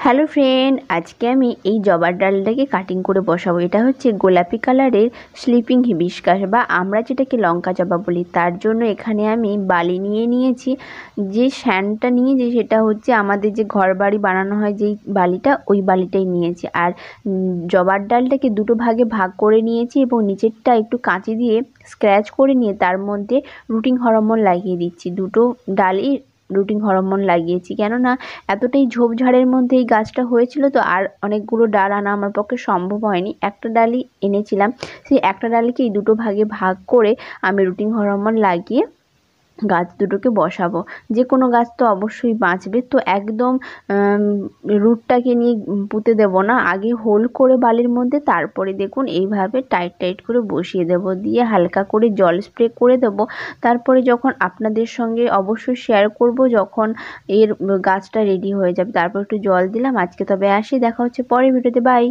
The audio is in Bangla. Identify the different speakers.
Speaker 1: হ্যালো ফ্রেন্ড, আজকে আমি এই জবার ডালটাকে কাটিং করে বসাবো। এটা হচ্ছে গোলাপি কালারের স্লিপিং হিবিস্কাস বা আমরা যেটাকে লঙ্কা জবা বলি। তার জন্য এখানে আমি বালি নিয়ে নিয়েছি। যে স্যান্ডটা নিয়েছি সেটা হচ্ছে আমাদের যে ঘর বাড়ি বানানো হয় যেই বালিটা, ওই বালিটাই নিয়েছি। আর জবার ডালটাকে দুটো ভাগে ভাগ করে নিয়েছি এবং নিচেরটা একটু কাঁচি দিয়ে স্ক্র্যাচ করে নিয়ে তার মধ্যে রুটিং হরমোন লাগিয়ে দিচ্ছি। দুটো ডালই রুটিং হরমোন লাগিয়েছি, কেননা এতটাই ঝোপঝাড়ের মধ্যে এই গাছটা হয়েছিল, তো আর অনেকগুলো ডাল আনা আমার পক্ষে সম্ভব হয়নি। একটা ডালই এনেছিলাম, সেই একটা ডালকেই দুটো ভাগে ভাগ করে আমি রুটিং হরমোন লাগিয়ে গাছ দুটোকে বসাবো। যে কোনো গাছ তো অবশ্যই বাঁচবে, তো একদম রুটটাকে নিয়ে পুঁতে দেবো না, আগে হোল করে বালির মধ্যে, তারপরে দেখুন এইভাবে টাইট টাইট করে বসিয়ে দেবো, দিয়ে হালকা করে জল স্প্রে করে দেবো। তারপরে যখন আপনাদের সঙ্গে অবশ্যই শেয়ার করব যখন এর গাছটা রেডি হয়ে যাবে, তারপর একটু জল দিলাম। আজকে তবে আসি, দেখা হচ্ছে পরের ভিডিওতে, বাই।